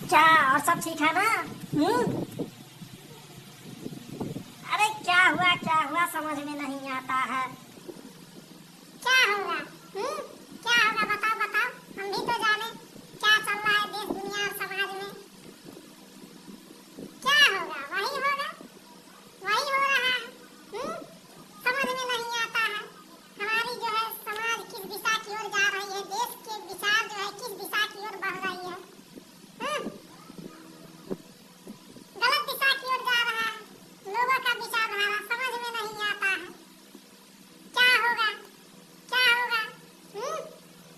क्या और सब ठीक है ना? अरे क्या हुआ समझ में नहीं आता है। क्या होगा? क्या होगा बताओ बताओ, हम भी तो जाने क्या चल रहा है देश दुनिया और समाज में। क्या होगा? वही होगा, वही हो रहा है। समझ में नहीं आता है हमारी जो है समाज किस दिशा की ओर जा रही है, देश के विचार जो है किस दिशा की ओर बढ़ रही है। गलत दिशा की ओर जा रहा है लोगों का विचारधारा, समझ में नहीं आता है। क्या होगा? क्या होगा?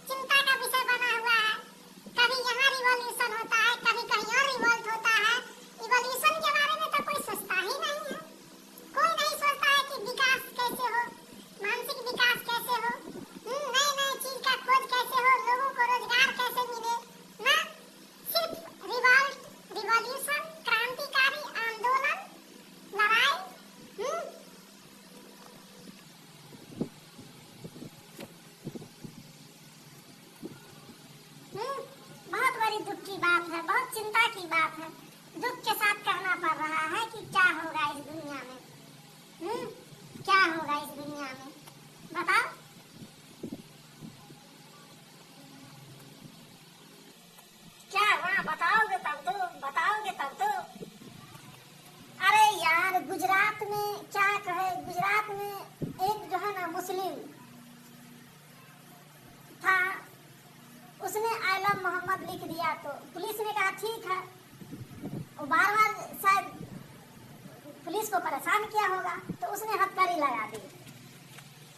चिंता का विषय बना हुआ है। कभी यहाँ रिवॉल्यूशन होता है, कभी कहीं और रिवॉल्ट होता है। इवोल्यूशन के बारे में तो कोई सोचता ही नहीं है। कोई नहीं सोचता है कि विकास कैसे हो, मानसिक विकास कैसे हो, नए नए चीज का खोज कैसे हो, लोगों को रोजगार कैसे मिले। ना, सिर्फ रिवॉल्ट, रिवॉल्यूशन, क्रांतिकारी आंदोलन, लड़ाई। बहुत बड़ी दुख की बात है, बहुत चिंता की बात है। दुख के साथ कहना पड़ रहा है कि क्या होगा इस दुनिया में। क्या होगा इस दुनिया में बताओ। क्या हुआ बताओगे तब तो। अरे यार गुजरात में क्या कहे, गुजरात में एक जो है ना मुस्लिम था, उसने आई लव मोहम्मद लिख दिया तो पुलिस ने कहा ठीक है। वो बार बार शायद पुलिस को परेशान किया होगा तो उसने हथकड़ी लगा दी।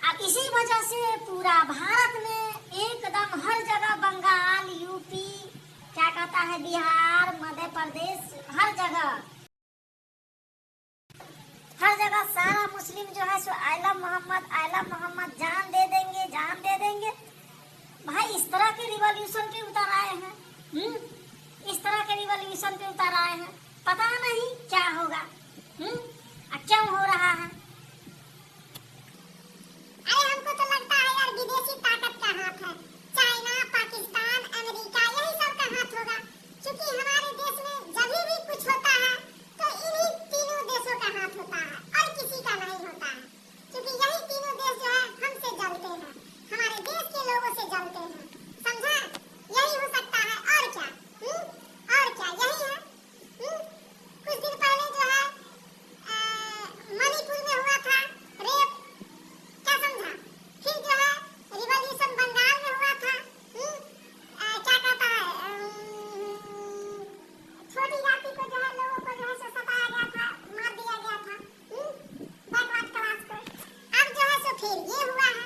अब इसी वजह से पूरा भारत में एकदम हर जगह, बंगाल, यूपी, क्या कहता है, बिहार, मध्य प्रदेश, हर जगह सारा मुस्लिम जो है सो आई लव मोहम्मद, जान दे देंगे। भाई इस तरह के रिवॉल्यूशन पे उतर आए हैं। इस तरह के रिवॉल्यूशन पे उतर आए हैं, पता नहीं क्या होगा। क्यों हो रहा है। अरे हमको तो लगता है यार विदेशी ताकत का हाथ है। चाइना, पाकिस्तान, अमेरिका, यही सब का हाथ होगा। क्योंकि हमारे देश में जब भी कुछ होता है तो इन्हीं तीनों देशों का हाथ होता है और किसी का नहीं होता है। क्योंकि यही तीनों देश जो है हमसे जलते हैं, हमारे देश के लोगों से जलते हैं। समझा? यही हो सकता है और क्या। यही है। कुछ दिन पहले जो है मणिपुर में हुआ था रेप, क्या समझा। फिर जो है रिवॉल्यूशन बंगाल में हुआ था। क्या कहता है, छोटी जाति को जो है लोगों को जो है सो सताया गया था, मार दिया गया था, बैकवर्ड क्लास को। अब जो है सो फिर ये हुआ है,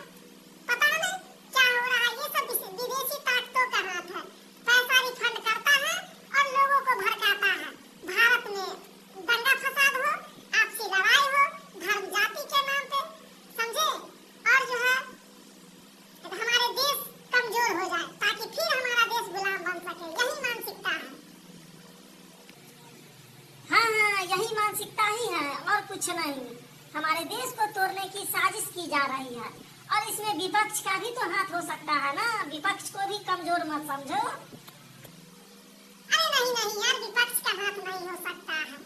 पता नहीं क्या हो रहा है। ये सब विदेशी ताकतों का हाथ है। पैसा रिफंड करता है और लोगों को भड़काता है। भारत में दंगा फसाद हो, आपसी लड़ाई हो, धर्म जाति के नाम पे, समझे। और जो है हमारे देश कमजोर हो जाए ताकि फिर हमारा देश गुलाम बन सके। यही मानसिकता है। हाँ, यही मानसिकता ही है और कुछ नहीं। हमारे देश को तोड़ने की साजिश की जा रही है और इसमें विपक्ष का भी तो हाथ हो सकता है ना। विपक्ष को भी कमजोर मत समझो। अरे नहीं यार, विपक्ष का हाथ नहीं हो सकता है।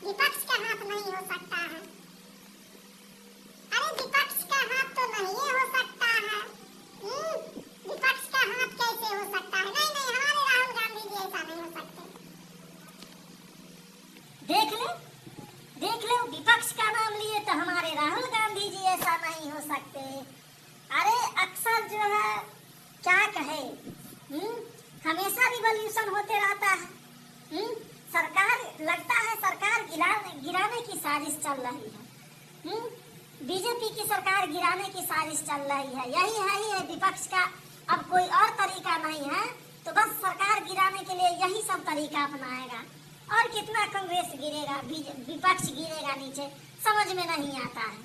विपक्ष का हाथ नहीं हो सकता है। अरे विपक्ष का हाथ तो नहीं हो सकता है। विपक्ष का हाथ कैसे हो सकता है? नहीं, हमारे राहुल गांधी जी ऐसा नहीं हो सकते। देख ले विपक्ष का नाम लिए तो हमारे राहुल गांधी जी ऐसा नहीं हो सकते। अरे अक्सर जो है क्या कहे, हमेशा रिवॉल्यूशन होते रहता है। सरकार लगता है सरकार गिराने की साजिश चल रही है। बीजेपी की सरकार गिराने की साजिश चल रही है। यही है विपक्ष का। अब कोई और तरीका नहीं है तो बस सरकार गिराने के लिए यही सब तरीका अपनाएगा। और कितना कांग्रेस गिरेगा, विपक्ष गिरेगा नीचे, समझ में नहीं आता है।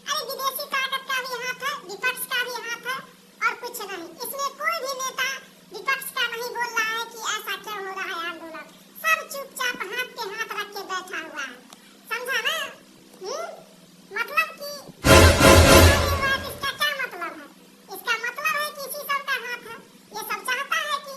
अरे विदेशी ताकत का भी हाथ है, विपक्ष का भी हाथ है और कुछ नहीं। इसमें कोई भी नेता विपक्ष का नहीं बोल रहा है कि ऐसा क्यों हो रहा है आंदोलन। सब चुपचाप हाथ पे हाथ रख के बैठा हुआ है। समझा ना? मतलब कि इसका क्या मतलब है? इसका मतलब है कि इसी सब का हाथ है। ये सब चाहता है कि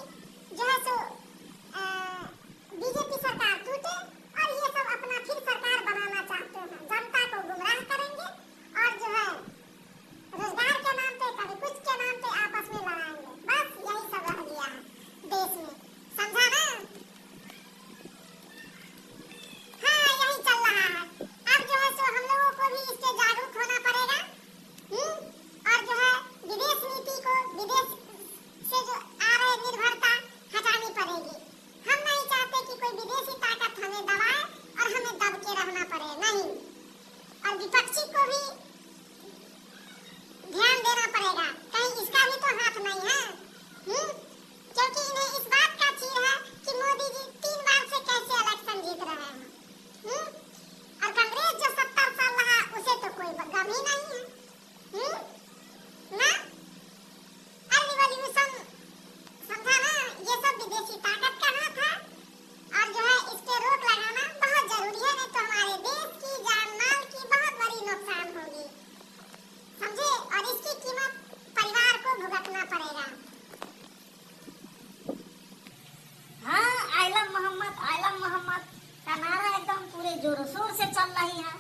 जोरों शोर से चल रही है।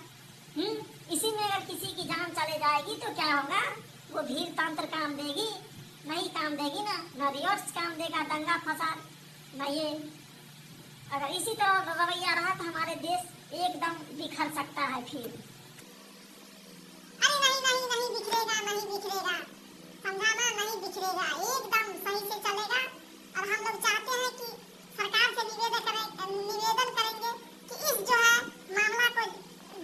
इसी में अगर किसी की जान चले जाएगी तो क्या होगा? वो भीड़ तंत्र काम देगी? नहीं काम देगी ना रिवर्स काम देगा, दंगा फसाद न। ये अगर इसी तरह रवैया रहा तो हमारे देश एकदम बिखर सकता है फिर। अरे नहीं नहीं नहीं बिखरेगा, नहीं बिखरेगा, समझाना नहीं बिखरेगा, एकदम सही से चलेगा। और हम लोग चाहते हैं कि सरकार से निवेदन करेंगे कि इस जो है मामला को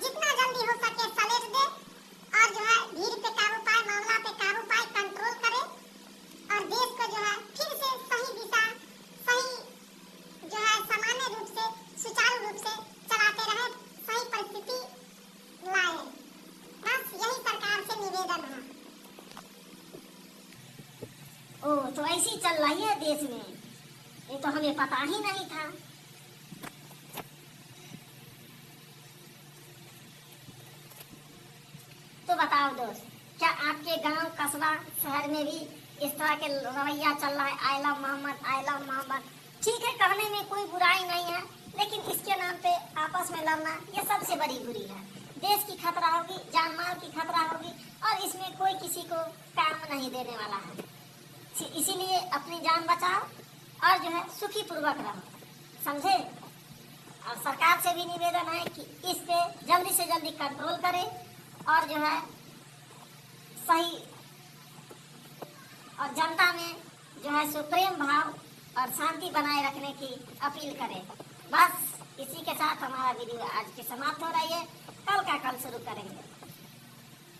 जितना जल्दी हो सके सलेट दे और जो है भीड़ पे काबू पाए, मामला पे काबू पाए, कंट्रोल करे और देश को जो है फिर से सही दिशा, सही जो है सामान्य रूप से, सुचारू रूप से चलाते रहे, सही परिस्थिति लाए। बस यही सरकार से निवेदन है। ओ तो ऐसी चल रही है देश में, ये तो हमें पता ही नहीं था। तो बताओ दोस्त, क्या आपके गांव, कस्बा, शहर में भी इस तरह के रवैया चल रहा है? आयला मोहम्मद, आयला मोहम्मद। ठीक है, कहने में कोई बुराई नहीं है, लेकिन इसके नाम पे आपस में लड़ना ये सबसे बड़ी बुरी है। देश की खतरा होगी, जान माल की खतरा होगी और इसमें कोई किसी को काम नहीं देने वाला है। इसीलिए अपनी जान बचाओ और जो है सुखी पूर्वक रहो, समझे? और सरकार से भी निवेदन है कि इस पे जल्दी से जल्दी कंट्रोल करे और जो है सही और जनता में जो है सुप्रेम भाव और शांति बनाए रखने की अपील करें। बस इसी के साथ हमारा वीडियो आज की समाप्त हो रही है। कल का कल शुरू करेंगे।